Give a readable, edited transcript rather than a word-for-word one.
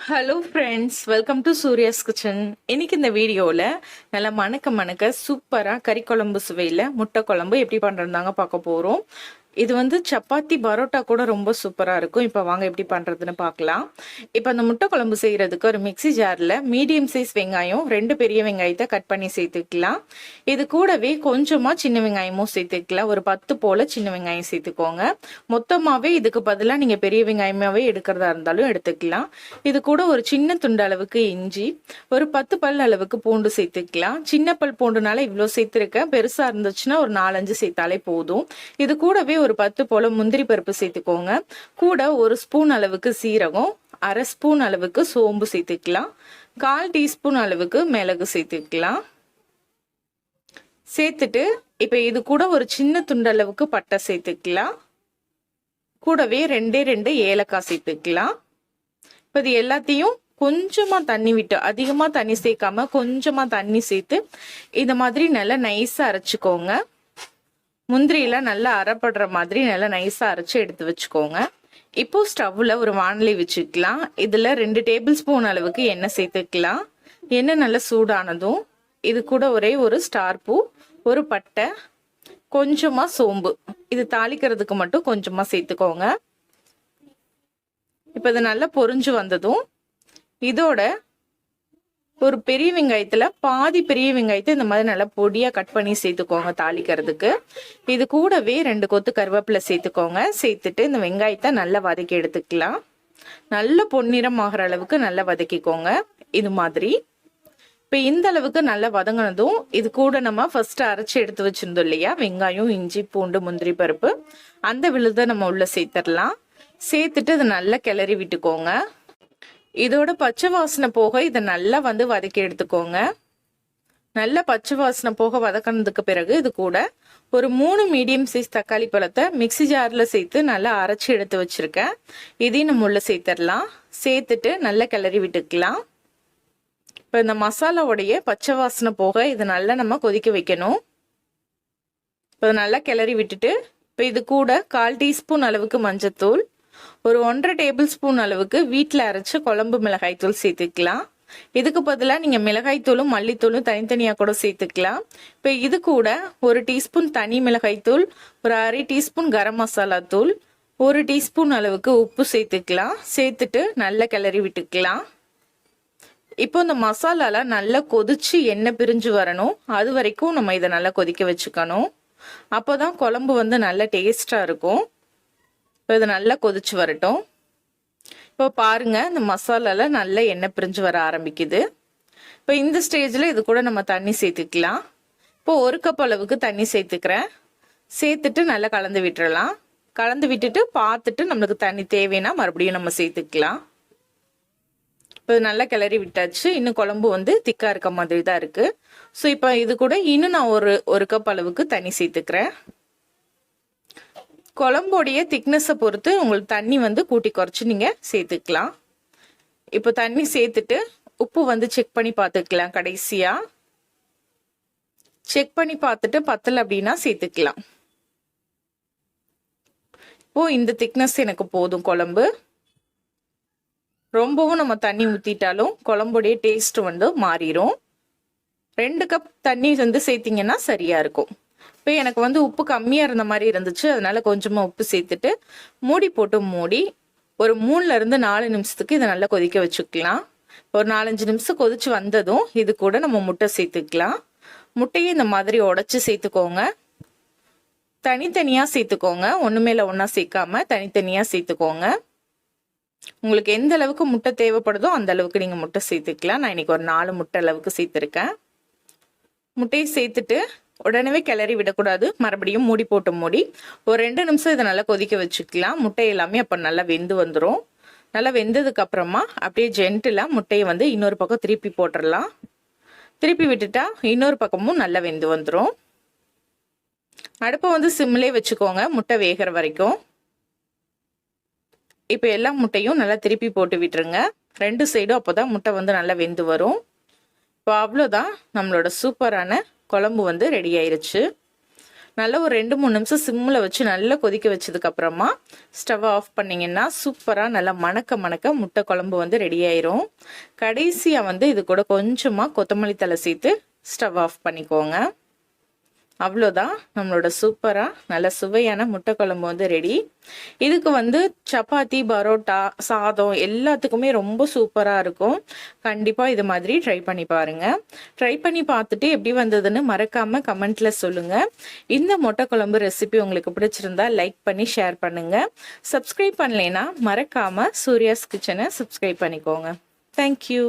Hello friends, welcome to Surya's kitchen. இன்னைக்கு இந்த வீடியோவில் நல்லா மணக்க மணக்க சூப்பராக கறி குழம்பு சுவையில் முட்டை குழம்பு எப்படி பண்ணுறதாங்க பார்க்க போகிறோம். இது வந்து சப்பாத்தி பரோட்டா கூட ரொம்ப சூப்பராக இருக்கும். இப்போ வாங்க எப்படி பண்ணுறதுன்னு பார்க்கலாம். இப்போ அந்த முட்டை குழம்பு செய்கிறதுக்கு ஒரு மிக்சி ஜாரில் மீடியம் சைஸ் வெங்காயம் 2 பெரிய வெங்காயத்தை கட் பண்ணி சேர்த்துக்கலாம். இது கூடவே கொஞ்சமாக சின்ன வெங்காயமும் சேர்த்துக்கலாம். ஒரு 10 போல் சின்ன வெங்காயம் சேர்த்துக்கோங்க. மொத்தமாகவே இதுக்கு பதிலாக நீங்கள் பெரிய வெங்காயமாகவே எடுக்கிறதா இருந்தாலும் எடுத்துக்கலாம். இது கூட ஒரு சின்ன துண்டு அளவுக்கு இஞ்சி, ஒரு 10 பல் அளவுக்கு பூண்டு சேர்த்துக்கலாம். சின்ன பல் பூண்டுனால இவ்வளோ சேர்த்துருக்கேன். பெருசாக இருந்துச்சுன்னா ஒரு 4-5 சேர்த்தாலே போதும். இது கூடவே ஒரு 10 போல முந்திரி பருப்பு சேர்த்துக்கோங்க. கூட ஒரு ஸ்பூன் அளவுக்கு சீரகம், அரை ஸ்பூன் அளவுக்கு சோம்பு சேர்த்துக்கலாம். 1/4 டீஸ்பூன் அளவுக்கு மிளகு சேர்த்துக்கலாம். சேர்த்துட்டு இப்ப இது கூட ஒரு சின்ன துண்டு அளவுக்கு பட்டை சேர்த்துக்கலாம். கூடவே 2 ஏலக்காய் சேர்த்துக்கலாம். இப்ப இது எல்லாத்தையும் கொஞ்சமா தண்ணி விட்டு, அதிகமா தண்ணி சேர்க்காம கொஞ்சமா தண்ணி சேர்த்து இந்த மாதிரி நல்லா நைஸா அரைச்சுக்கோங்க. முந்திரியெல்லாம் நல்லா அரைப்படுற மாதிரி நல்லா நைஸா அரைச்சு எடுத்து வச்சுக்கோங்க. இப்போ ஸ்டவ்ல ஒரு வாணலி வச்சுக்கலாம். இதுல 2 டேபிள் ஸ்பூன் அளவுக்கு எண்ணெய் சேர்த்துக்கலாம். எண்ணெய் நல்லா சூடானதும் இது கூட ஒரே ஒரு ஸ்டார் பூ, ஒரு பட்டை, கொஞ்சமா சோம்பு, இது தாளிக்கிறதுக்கு மட்டும் கொஞ்சமா சேர்த்துக்கோங்க. இப்ப இது நல்லா பொரிஞ்சு வந்ததும் இதோட ஒரு பெரிய வெங்காயத்துல பாதி பெரிய வெங்காயத்தை இந்த மாதிரி நல்லா பொடியா கட் பண்ணி சேர்த்துக்கோங்க தாளிக்கிறதுக்கு. இது கூடவே 2 கொத்து கருவேப்பிலை சேர்த்துக்கோங்க. சேர்த்துட்டு இந்த வெங்காயத்தை நல்லா வதக்கி எடுத்துக்கலாம். நல்ல பொன்னிறம் ஆகிற அளவுக்கு நல்லா வதக்கிக்கோங்க. இது மாதிரி இப்ப இந்த அளவுக்கு நல்லா வதங்கினதும் இது கூட நம்ம ஃபர்ஸ்ட் அரைச்சி எடுத்து வச்சிருந்தோம் இல்லையா, வெங்காயம், இஞ்சி, பூண்டு, முந்திரி பருப்பு, அந்த விழுதை நம்ம உள்ள சேர்த்துடலாம். சேர்த்துட்டு இது நல்லா கிளறி விட்டுக்கோங்க. இதோட பச்சை வாசனை போக இதை நல்லா வந்து வதக்கி எடுத்துக்கோங்க. நல்ல பச்சை வாசனை போக வதக்கினதுக்கு பிறகு இது கூட ஒரு 3 மீடியம் சைஸ் தக்காளி பழத்தை மிக்சி ஜார்ல சேர்த்து நல்லா அரைச்சி எடுத்து வச்சிருக்கேன். இதையும் நம்ம உள்ள சேர்த்துடலாம். சேர்த்துட்டு நல்லா கிளறி விட்டுக்கலாம். இப்போ இந்த மசாலாவுடைய பச்சை வாசனை போக இதை நல்லா நம்ம கொதிக்க வைக்கணும். இப்போ நல்லா கிளறி விட்டுட்டு இப்போ இது கூட 1/4 டீஸ்பூன் அளவுக்கு மஞ்சத்தூள், ஒரு 1.5 டேபிள் ஸ்பூன் அளவுக்கு வீட்டில் அரைச்ச குழம்பு மிளகாய் தூள் சேர்த்துக்கலாம். இதுக்கு பதிலாக நீங்கள் மிளகாய் தூளும் மல்லித்தூளும் தனித்தனியாக கூட சேர்த்துக்கலாம். இப்போ இது கூட ஒரு டீஸ்பூன் தனி மிளகாய் தூள், ஒரு அரை டீஸ்பூன் கரம் மசாலா தூள், 1 டீஸ்பூன் அளவுக்கு உப்பு சேர்த்துக்கலாம். சேர்த்துட்டு நல்லா கிளறி விட்டுக்கலாம். இப்போ இந்த மசாலால நல்லா கொதிச்சு எண்ணெய் பிரிஞ்சு வரணும். அது வரைக்கும் நம்ம இதை நல்லா கொதிக்க வச்சுக்கணும். அப்போதான் குழம்பு வந்து நல்ல டேஸ்டா இருக்கும். இப்போ இது நல்லா கொதிச்சு வரட்டும். இப்போ பாருங்க, இந்த மசாலால நல்லா எண்ணெய் பிரிஞ்சு வர ஆரம்பிக்குது. இப்போ இந்த ஸ்டேஜ்ல இது கூட நம்ம தண்ணி சேர்த்துக்கலாம். இப்போ 1 கப் அளவுக்கு தண்ணி சேர்த்துக்கிறேன். சேர்த்துட்டு நல்லா கலந்து விட்டுறலாம். கலந்து விட்டுட்டு பார்த்துட்டு நம்மளுக்கு தண்ணி தேவைன்னா மறுபடியும் நம்ம சேர்த்துக்கலாம். இப்போ நல்லா கிளறி விட்டாச்சு. இன்னும் குழம்பு வந்து திக்கா இருக்க மாதிரி தான் இருக்கு. ஸோ இப்போ இது கூட இன்னும் நான் ஒரு கப் அளவுக்கு தண்ணி சேர்த்துக்கிறேன். குழம்போடைய திக்னஸை பொறுத்து உங்களுக்கு தண்ணி வந்து கூட்டி குறைச்சி நீங்க சேர்த்துக்கலாம். இப்போ தண்ணி சேர்த்துட்டு உப்பு வந்து செக் பண்ணி பார்த்துக்கலாம். கடைசியா செக் பண்ணி பார்த்துட்டு பத்தல அப்படின்னா சேர்த்துக்கலாம். இப்போ இந்த திக்னஸ் எனக்கு போதும். குழம்பு ரொம்பவும் நம்ம தண்ணி ஊத்திட்டாலும் குழம்புடைய டேஸ்ட் வந்து மாறிடும். 2 கப் தண்ணி வந்து சேர்த்தீங்கன்னா சரியா இருக்கும். இப்போ எனக்கு வந்து உப்பு கம்மியா இருந்த மாதிரி இருந்துச்சு, அதனால கொஞ்சமா உப்பு சேர்த்துட்டு மூடி போட்டு மூடி ஒரு 3ல இருந்து 4 நிமிஷத்துக்கு இதை நல்லா கொதிக்க வச்சுக்கலாம். ஒரு 4-5 நிமிஷம் கொதிச்சு வந்ததும் இது கூட நம்ம முட்டை சேர்த்துக்கலாம். முட்டையை இந்த மாதிரி உடைச்சு சேர்த்துக்கோங்க. தனித்தனியா சேர்த்துக்கோங்க. ஒண்ணு மேல ஒண்ணா சேர்க்காம தனித்தனியா சேர்த்துக்கோங்க. உங்களுக்கு எந்த அளவுக்கு முட்டை தேவைப்படுதோ அந்த அளவுக்கு நீங்க முட்டை சேர்த்துக்கலாம். நான் இன்னைக்கு ஒரு 4 முட்டை அளவுக்கு சேர்த்திருக்கேன். முட்டையை சேர்த்துட்டு உடனே கிளறி விடக்கூடாது. மறுபடியும் மூடி போட்டு மூடி ஒரு 2 நிமிஷம் இதை நல்லா கொதிக்க வச்சுக்கலாம். முட்டை எல்லாமே அப்ப நல்லா வெந்து வந்துடும். நல்லா வெந்ததுக்கு அப்புறமா அப்படியே ஜென்டிலா முட்டையை வந்து இன்னொரு பக்கம் திருப்பி போட்டுடலாம். திருப்பி விட்டுட்டா இன்னொரு பக்கமும் நல்லா வெந்து வந்துடும். அடுப்பை வந்து சிம்லே வச்சுக்கோங்க முட்டை வேகிற வரைக்கும். இப்போ எல்லா முட்டையும் நல்லா திருப்பி போட்டு விட்டுருங்க. 2 சைடும் அப்போதான் முட்டை வந்து நல்லா வெந்து வரும். இப்போ அவ்வளோதான், நம்மளோட சூப்பரான குழம்பு வந்து ரெடி ஆயிருச்சு. நல்லா ஒரு 2-3 நிமிஷம் சிம்மில் வச்சு நல்லா கொதிக்க வச்சதுக்கப்புறமா ஸ்டவ் ஆஃப் பண்ணிங்கன்னா சூப்பராக நல்லா மணக்க மணக்க முட்டை குழம்பு வந்து ரெடி ஆயிரும். கடைசியாக வந்து இது கூட கொஞ்சமாக கொத்தமல்லி தழை சேர்த்து ஸ்டவ் ஆஃப் பண்ணிக்கோங்க. அவ்வளோதான், நம்மளோட சூப்பராக நல்ல சுவையான முட்டை குழம்பு வந்து ரெடி. இதுக்கு வந்து சப்பாத்தி, பரோட்டா, சாதம் எல்லாத்துக்குமே ரொம்ப சூப்பராக இருக்கும். கண்டிப்பாக இது மாதிரி ட்ரை பண்ணி பாருங்கள். ட்ரை பண்ணி பார்த்துட்டு எப்படி வந்ததுன்னு மறக்காமல் கமெண்ட்டில் சொல்லுங்கள். இந்த முட்டை குழம்பு ரெசிபி உங்களுக்கு பிடிச்சிருந்தா லைக் பண்ணி ஷேர் பண்ணுங்கள். சப்ஸ்கிரைப் பண்ணலைன்னா மறக்காமல் சூர்யாஸ் கிச்சனை சப்ஸ்கிரைப் பண்ணிக்கோங்க. தேங்க்யூ.